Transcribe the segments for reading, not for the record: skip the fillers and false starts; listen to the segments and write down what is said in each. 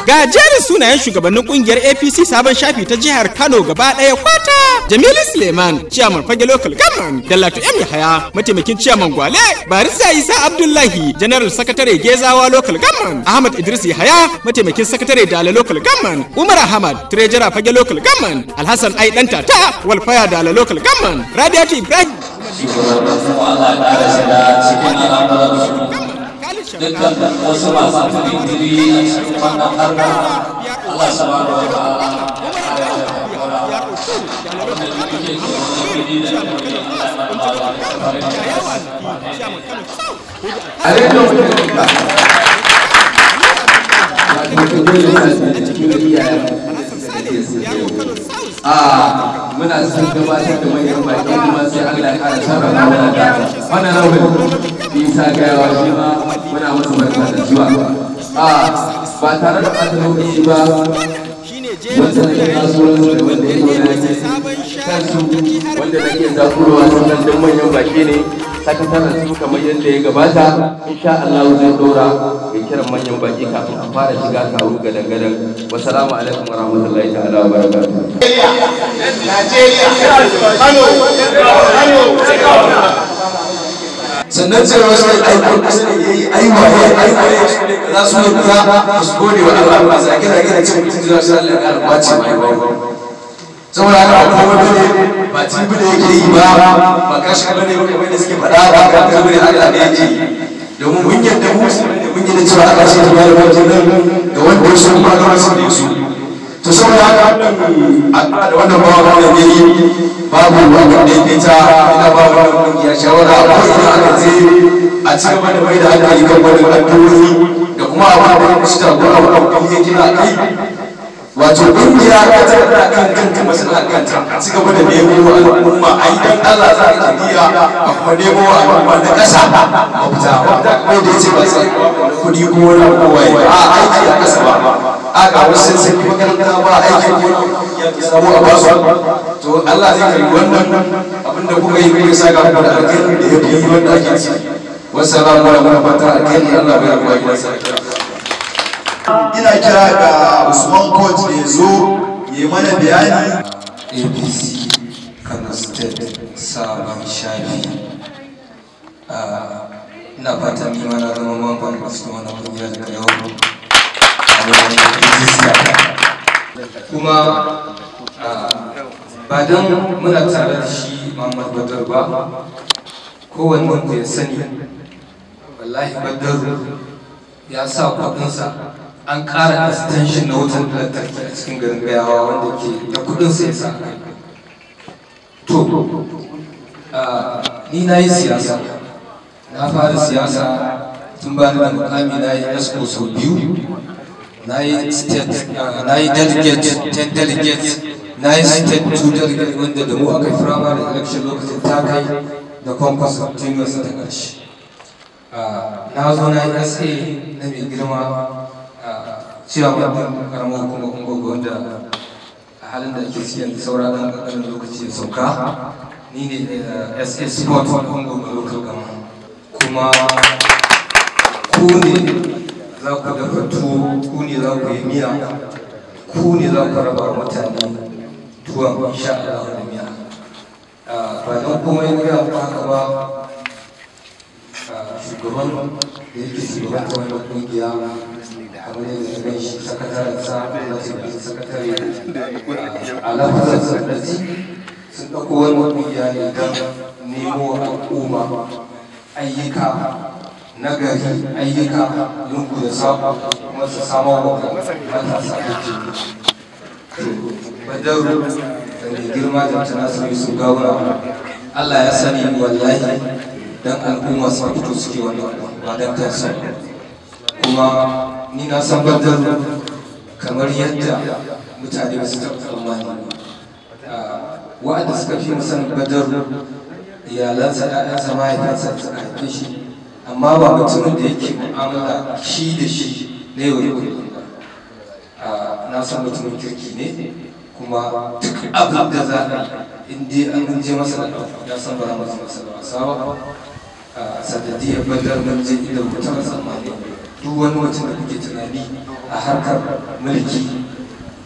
Ga jerin sunayen shugabannin kungiyar APC sabon shafi ta jihar Kano gaba ɗaya kwata. Jamilu Suleiman, Chairman Fage Local Government, Dallatu M Yahaya, mataimakin Chairman Gwale, Barisa Isa Abdullahi, General Secretary Gezawa Local Government, Ahmad Idris Yahaya, mataimakin Secretary Dala Local Government, Umar Ahmad, Treasurer Fage Local Government, Alhassan Ai Dan Tata, Walfaya Dala Local Government, Radiatu Ibrahim. Dukkan wasu masu diri a cikin wannan harka Allah subhanahu wa ta'ala muna son gabatar da manyan baki kuma sai Allah ya ƙara sarrafa wannan rawar bisa gayawa shi ma muna masa barka da zuwa ba tare da ɓata lokaci ba wanda nake kasuwanci da wanda ya zo na kansu wanda nake zakurowa sunan don manyan baki ne sakataren su kamar yadda ya gabata insha Allah zai dora ga kiran manyan baki kafin a fara shiga taro gadan-gadan. Wassalamu alaikum wa rahmatullahi ta'ala wa barakatuh. sannan sai wasu aiwaye za su yi kaza su gode wa Allah ba za kira cin mutum zuwa shi Allah ya kwace mai bawo saboda haka kuma bane ba tibi da yake yi ba kashi bane ba kamar da suke faɗa ba ka tibi da Allah ne yake domin mun yadda mun yadda cewa Allah shi ya bayar wajen nan ga wanda ya so ba ga wasu da su to saboda haka a da wannan bawa da yayi babu wanda da yake ta ina ba wannan kungiya shawara ko ina aka je a ci gaba da mai da hankali kan wannan addu'o'i da kuma abin da ya musu ta gura wannan yake kina kai wato kungiya ta tsara kan kanta masana kanta a ci gaba da nemo al'umma a yi dan Allah za a kiriya a kuma nemo al'umma na ƙasa mafita kuma da ya ce ba sai kuɗi ko wani kowa a aiki a ƙasa ba ga wasu sun yi makaranta ba aiki ko ya samu a basu to Allah zai kai wannan abinda kuka yi kuka saka ku da alƙairi da ya fi wanda ake ci wassalamu alaikum wa rahmatullahi Allah bai rabuwa gidansa. Ina kira ga Usman Coach da ya zo ya mana bayani. APC Kano State sabon shafi. Ina fatan ni ma na zama mamban a cikin wannan kungiya daga yau. Kuma ba don muna tare da shi Muhammad Badar ba kowanne da ya sani wallahi Badar ya sa kudinsa an ƙara extension na wutan lantarki a cikin garin Gayawa wanda ke da kudinsa ya sa to ni na yi siyasa na fara siyasa tun ba da mukami na yi esco sau biyu na yi state na yi delegate 10 delegates na yi state 2 delegates wanda da mu aka yi primary election lokacin ta kai da concourse continuous ta ƙarshe na zo na yi SA na mai girma cewa ɗin ƙaramar hukumar ungogo wanda a halin da ake siyan saura ɗan ƙanƙanin lokaci ya sauka ni ne SA sport ungogo local government kuma ku ne za ku dafa tuwo ku ne za ku yi miya ku ne za ku raba mutane tuwon insha Allah da miya ba don kuma yin gaya ku haka ba shugaban da yake shugaban ta wani kungiya kamar yadda ya shi sakataren sa sakatare a lafazar sardaci sun ɗauko wani kungiya ne don nemo al'umma ayyuka nagari ayyuka lungu da sabo kuma su samar wa matasa aiki badaru da mai girma da tanasiru su gawura Allah ya sani wallahi dan al'umma su fito suke wannan ba dan kansu kuma ni na san badaru kamar yadda mutane ba su taɓa tsammani wa'anda suka fi musan badaru iyalansa ‘ya'yansa mahaifansa suka haife shi amma ba mutumin da yake mu'amala shi da shi na yau da kullum ba na san mutumin kirki ne kuma duk abin da za a in dai an je masa da ya san ba za masa da wasa ba sanadiyar badar mun je inda ku taɓa tsammani duk wani mutum da kuke tunani a harkar mulki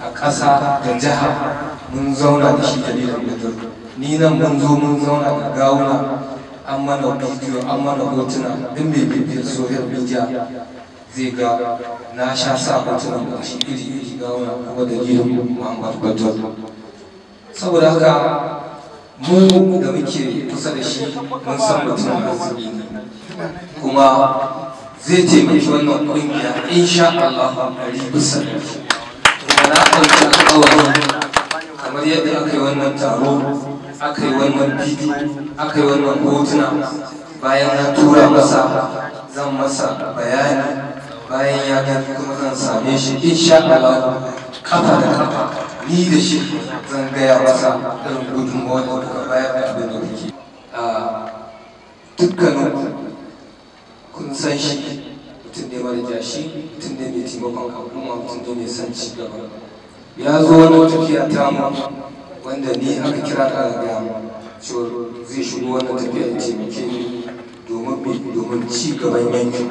a ƙasa da jiha mun zauna da shi dalilin badar. Ni nan mun zo mun zauna da gawuna an mana bidiyo an mana hotuna duk mai bibiyar social media zai ga na sha sa hotunan da shi iri gawuna kuma dalilin Muhammad Badar. Saboda haka mu da muke kusa da shi mun san mutum arziki ne kuma zai taimaki wannan kungiya insha Allah 100%. Kuma na ɗauki alƙawarin kamar yadda aka yi wannan taro aka yi wannan bidiyo aka yi wannan hotuna bayan na tura masa zan masa bayani bayan ya gani kuma zan same shi insha Allah kafa da kafa ni da shi zan gaya masa irin gudunmawa da kuka bayar da abin da kuke. Dukkanin kun san shi mutum ne mara jashi mutum ne mai taimakon al'umma mutum ne mai son ci gaba. Ya zo wani tafiya tamu wanda ni aka kira da gaya cewa zai shigo wannan tafiya da taimake ni domin ci gaban yankin.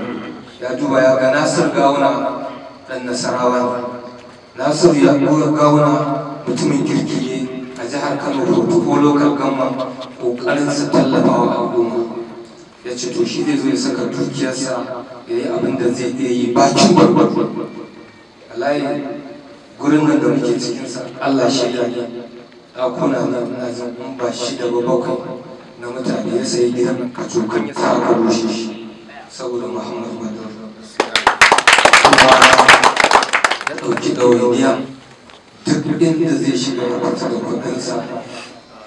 Ya duba ya ga Nasir Gawuna ɗan Nasarawa ne. Nasir ya Gawuna mutumin kirki ne a jihar Kano ko lokal gamman ƙoƙarin su tallafa wa al'umma. Ya ce to shi zai zo ya saka dukiyarsa ya yi abin da zai iya yi bakin gwargwaro. Wallahi gurin nan da muke cikinsa Allah shaida ne. Ɗakuna na jin in ba shida ba bakwai na mutane ya sayi gidan a cokan ya sa aka rushe shi saboda Muhammad Badar. Kuma ya ɗauki ɗawainiya duk inda zai shiga ya fita da kuɗinsa.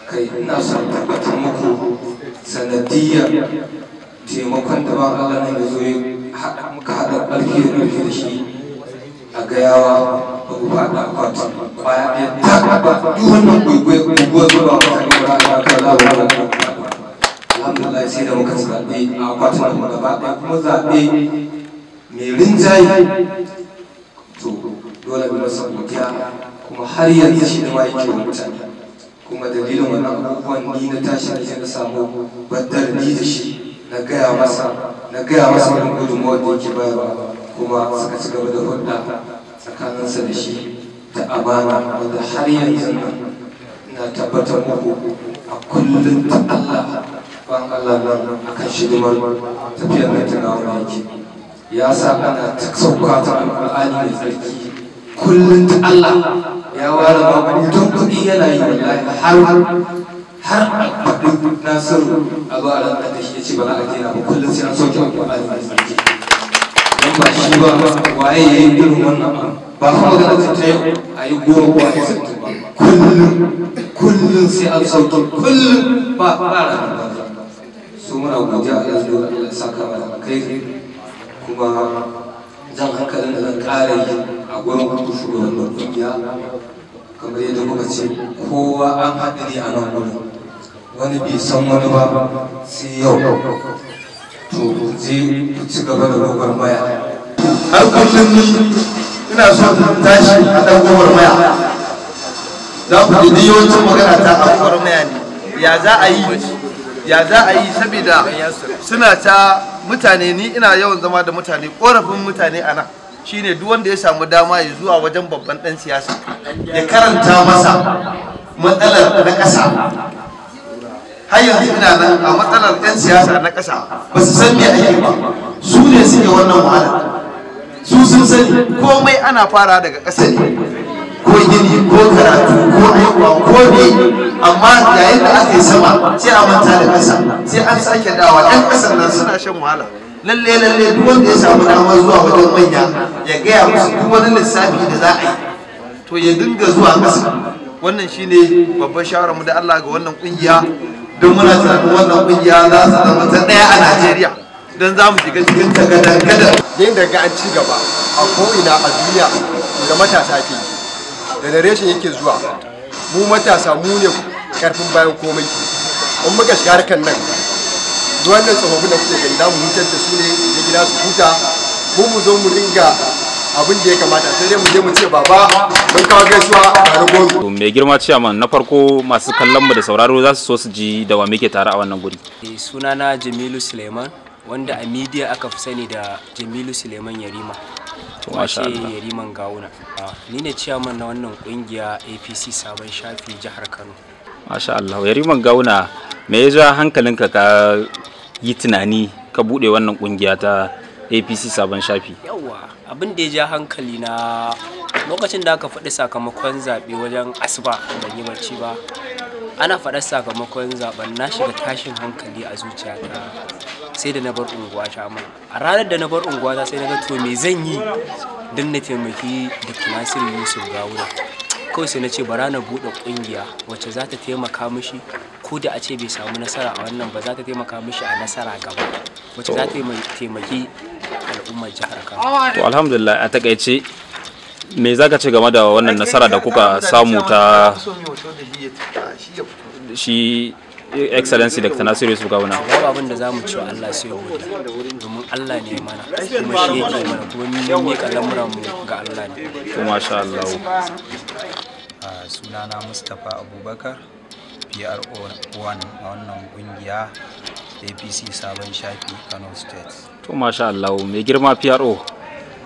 Kai ina son tabbatar muku sanadiyyar taimakon da ban Allah nan ya zo muka haɗa ƙarfi da shi a gayawa ba ku faɗa akwatin kwaya ɗaya ta ba duk wannan gwaigwai guguwar zuba wata ƙaura da aka zaɓa wani alhamdulillah sai da muka zaɓe a akwatin da kuma gaba ɗaya kuma zaɓe mai rinjaye to dole mu masa godiya kuma har yanzu shi da ma yake wa mutane kuma dalilin wannan abubuwan ni na tashi da na samu Badar ni da shi na gaya masa irin gudunmawar da yake bayarwa kuma suka ci gaba da hulɗa tsakaninsa da shi da amana wanda har yanzu nan ina tabbatar muku a kullum ta Allah ban Allah nan akan shidimar tafiyar mai tunawa yake ya sa ana ta sauka ta alƙur'ani mai tsarki kullum ta Allah ya ware mamani don kuɗi yana yi wallahi har faɗin Nasiru a zuwa ran da shi ya ce ba za a daina ba kullum sai an sauke alƙur'ani mai tsarki don ba shi ba waye ya yi irin wannan ba kuma magana ce ta yau a yi goma ko a yi sattin ba kullum sai an sauke kullum ba ranar ba su muna godiya a yanzu da Allah saka mana kai kuma zan hankalin da zan ƙara yi a gurin kuma shugabannin ƙungiya kamar yadda kuka ce kowa an haɗu ne a nan gurin wani bai san wani ba sai yau to ku je ku ci gaba da gwagwarmaya har kullum ina so ta tashi a ɗan gwagwarmaya za ku ji yawancin magana ta a gwagwarmaya ne ya za a yi saboda suna ta mutane ni ina yawan zama da mutane korafin mutane a nan shine duk wanda ya samu dama ya zuwa wajen babban dan siyasa ya karanta masa matsalar na ƙasa har yanzu ina nan a matsalar ɗan siyasa na ƙasa ba su san me ake ba su ne suke wannan wahala su sun sani komai ana fara daga ƙasa ne ko gini ko karatu ko aiwa ko ne amma yayin da aka yi sama sai a manta da ƙasa sai an sake dawa ɗan ƙasar nan suna shan wahala lalle duk wanda ya samu damar zuwa wajen manya ya gaya musu duk wani lissafi da za a yi to ya dinga zuwa ƙasa wannan shine babban shawararmu da Allah ga wannan ƙungiya don muna tunanin wannan ƙungiya za su zama ta ɗaya a Najeriya don za mu shiga cikin ta gadan-gadan yadda ga an ci gaba a ko'ina a duniya da matasa ke generation yake zuwa mu matasa mu ne karfin bayan komai in muka shiga harkar nan wannan tsofaffin da kuke gani mu hutar da su ne da gida su huta mu zo mu ringa abin da ya kamata, sai dai mu je mu ce baba mun kawo gaisuwa a ragon. To mai girma ciyaman, na farko masu kallon mu da sauraro za su so su ji da wa muke tare a wannan guri. Sunana Jamilu Suleiman, wanda a media aka fi sani da Jamilu Suleiman Yarima. Masha Allah. Yariman Gawuna. Ni ne ciyaman na wannan kungiya APC Sabon Shafi jihar Kano. Masha Allah. Yariman Gawuna, me ya ja hankalinka ka yi tunani ka bude wannan kungiya ta APC Sabon Shafi? Yawwa, abin da ya ja hankali na lokacin da aka faɗi sakamakon zaɓe wajen asuba ban yi bacci ba. Ana faɗar sakamakon zaɓen na shiga tashin hankali a zuciyata sai da na bar unguwa ta. Amma a ranar da na bar unguwa ta sai na ga to me zan yi don na taimaki Dr. Nasiru Yusuf Gawuna. Kawai sai na ce bara na buɗe ƙungiya wacce za ta taimaka mishi, ko da a ce bai samu nasara a wannan ba za ta taimaka mishi a nasara gaba, wacce za ta taimaki al'ummar jihar Kano. To alhamdulillah, a takaice me za ka ce game da wannan nasara da kuka samu ta shi excellency Dr. Nasiru Yusuf Gawuna? Babu abin da za mu ci Allah sai godiya, domin Allah ne mana kuma shi yake mana, kuma mun miƙa lamuranmu ga Allah ne. To masha Allah. Sunana Mustapha Abubakar, PRO 1 a wannan kungiya APC Sabon Shafi Kano State. To masha Allah, mai girma PRO,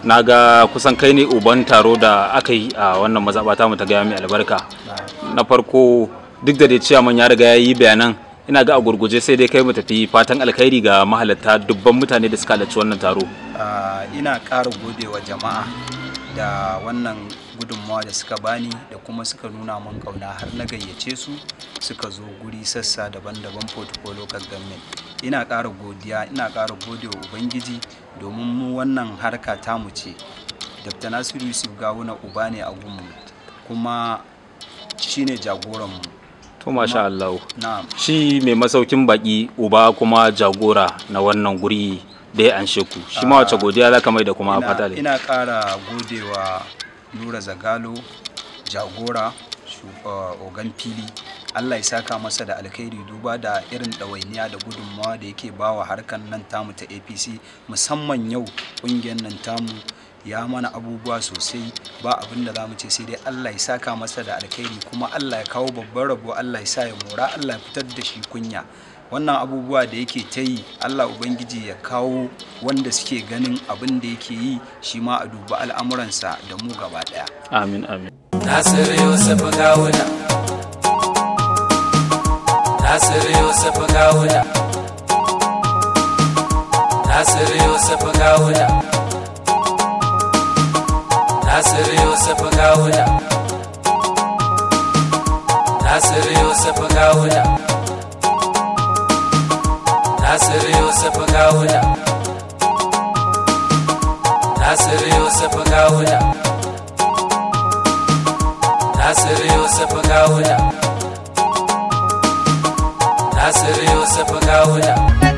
na ga kusan kai ne uban taro da aka yi a wannan mazaɓata mu ta gaya mai albarka. Na farko duk da dai ciyaman ya riga ya yi bayanan, ina ga a gurguje sai dai kai mu tafi fatan alkhairi ga mahalarta dubban mutane da suka halarci wannan taro. Ina ƙara godewa jama'a da wannan gudunmawa da suka bani da kuma suka nuna min kauna har na gayyace su suka zo guri sassa daban-daban Portfolio Local Government. Ina ƙara godiya, ina ƙara godewa Ubangiji domin mu wannan harka tamu ce. Dr. Nasiru Yusuf Gawuna uba ne a gunmu kuma shine jagoranmu. To masha Allah. Shi mai masaukin baki uba kuma jagora na wannan guri da ya anshe ku. Shi ma wace godiya za ka mai da kuma fata da? Ina ƙara godewa Nura Zagalo, jagora ogan fili. Allah ya saka masa da alkhairi duba da irin ɗawainiya da gudunmawa da yake bawa harkan nan tamu ta APC, musamman yau ƙungiyar nan tamu ya mana abubuwa sosai, ba abin da za mu ce sai dai Allah ya saka masa da alkhairi, kuma Allah ya kawo babban rabo, Allah ya sa ya mora, Allah ya fitar da shi kunya. Wannan abubuwa da yake ta yi, Allah Ubangiji ya kawo wanda suke ganin abin da yake yi shi ma a duba al'amuransa da mu gaba ɗaya. Amin amin. Nasiru Yusuf Gawuna, Nasiru Yusuf Gawuna, Nasiru Yusuf Gawuna, Nasiru Yusuf Gawuna, Nasiru Yusuf Gawuna, Nasiru Yusuf Gawuna, Nasiru Yusuf Gawuna, Nasiru Yusuf Gawuna, Nasiru Yusuf Gawuna.